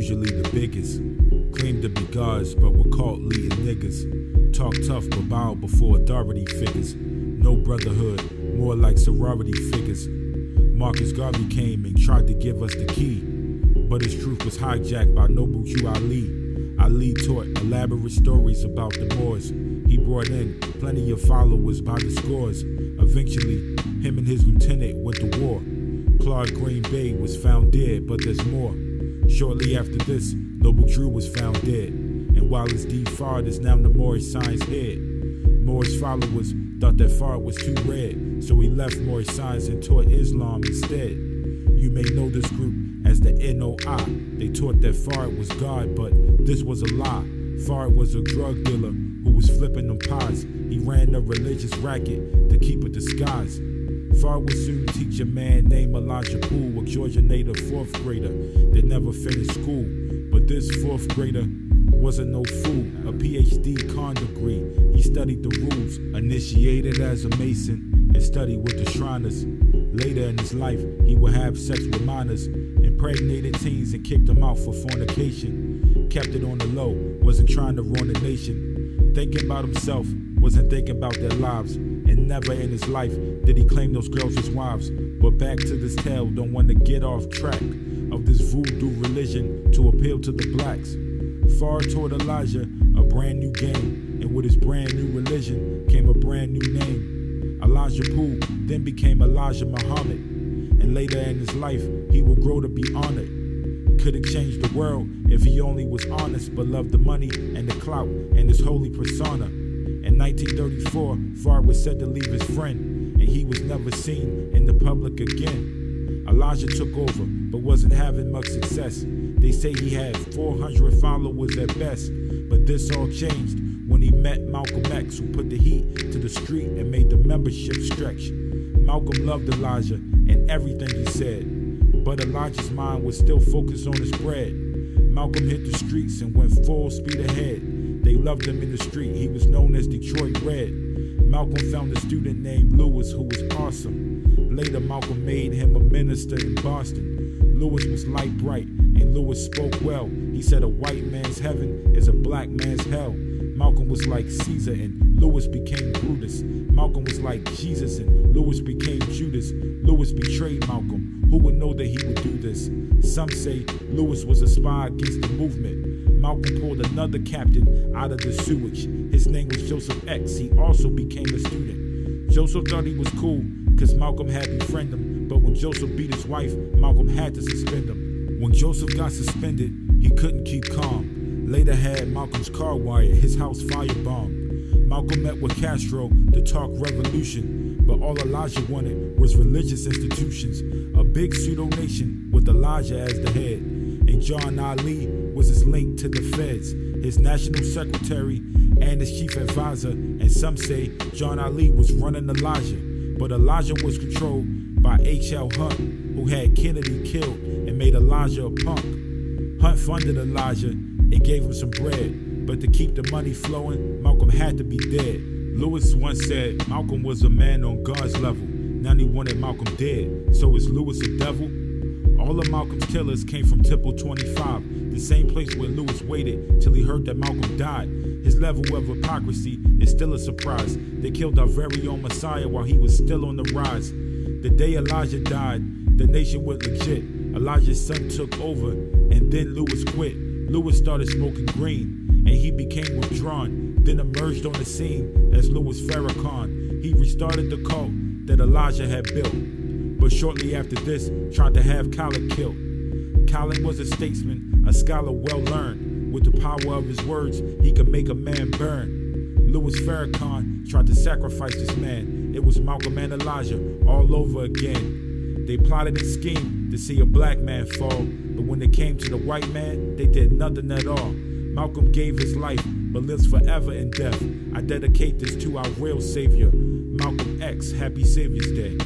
usually the biggest. Claimed to be gods, but were caught leading niggas. Talk tough, but bow before authority figures. No brotherhood, more like sorority figures. Marcus Garvey came and tried to give us the key, but his truth was hijacked by Noble Jew Ali. Ali taught elaborate stories about the Moors. He brought in plenty of followers by the scores. Eventually, him and his lieutenant went to war. Claude Green Bay was found dead, but there's more. Shortly after this, Noble Drew was found dead, and while his deed Fard is now the Moorish Science head. Moorish followers thought that Fard was too red, so he left Moorish Science and taught Islam instead. You may know this group as the NOI. They taught that Fard was God, but this was a lie. Fard was a drug dealer who was flipping them pies. He ran a religious racket to keep it disguised. Fard would soon teach a man named Elijah Poole, a Georgia native 4th grader that never finished school. But this 4th grader wasn't no fool, a PhD con degree. He studied the rules, initiated as a Mason, and studied with the Shriners. Later in his life, he would have sex with minors, impregnated teens and kicked them out for fornication. Kept it on the low, wasn't trying to ruin the nation. Thinking about himself, wasn't thinking about their lives. And never in his life did he claim those girls as wives. But back to this tale, don't want to get off track of this voodoo religion to appeal to the blacks. Fard taught Elijah a brand new game, and with his brand new religion came a brand new name. Elijah Poole then became Elijah Muhammad, and later in his life he will grow to be honored. Couldn't change the world if he only was honest, but loved the money and the clout and his holy persona. In 1934, Fard was said to leave his friend, and he was never seen in the public again. Elijah took over, but wasn't having much success. They say he had 400 followers at best, but this all changed when he met Malcolm X, who put the heat to the street and made the membership stretch. Malcolm loved Elijah and everything he said, but Elijah's mind was still focused on his bread. Malcolm hit the streets and went full speed ahead. They loved him in the street, he was known as Detroit Red. Malcolm found a student named Louis who was awesome. Later, Malcolm made him a minister in Boston. Louis was light bright, and Louis spoke well. He said a white man's heaven is a black man's hell. Malcolm was like Caesar, and Louis became Brutus. Malcolm was like Jesus, and Louis became Judas. Louis betrayed Malcolm. Who would know that he would do this? Some say Louis was a spy against the movement. Malcolm pulled another captain out of the sewage. His name was Joseph X. He also became a student. Joseph thought he was cool because Malcolm had befriended him, but when Joseph beat his wife, Malcolm had to suspend him. When Joseph got suspended, he couldn't keep calm. Later had Malcolm's car wired, his house firebombed. Malcolm met with Castro to talk revolution, but all Elijah wanted was religious institutions, a big pseudo-nation with Elijah as the head. And John Ali was his link to the feds, his national secretary and his chief advisor. And some say John Ali was running Elijah, but Elijah was controlled by H.L. Hunt, who had Kennedy killed and made Elijah a punk. Hunt funded Elijah and gave him some bread, but to keep the money flowing, Malcolm had to be dead. Louis once said Malcolm was a man on God's level. Now he wanted Malcolm dead, so is Louis a devil? All of Malcolm's killers came from Temple 25, the same place where Louis waited till he heard that Malcolm died. His level of hypocrisy is still a surprise. They killed our very own Messiah while he was still on the rise. The day Elijah died, the nation went legit. Elijah's son took over, and then Louis quit. Louis started smoking green, and he became withdrawn, then emerged on the scene as Louis Farrakhan. He restarted the cult that Elijah had built, but shortly after this, tried to have Khaled killed. Khaled was a statesman, a scholar well-learned. With the power of his words, he could make a man burn. Louis Farrakhan tried to sacrifice this man. It was Malcolm and Elijah all over again. They plotted and schemed to see a black man fall, but when it came to the white man, they did nothing at all. Malcolm gave his life, but lives forever in death. I dedicate this to our real savior, Malcolm X. Happy Savior's Day.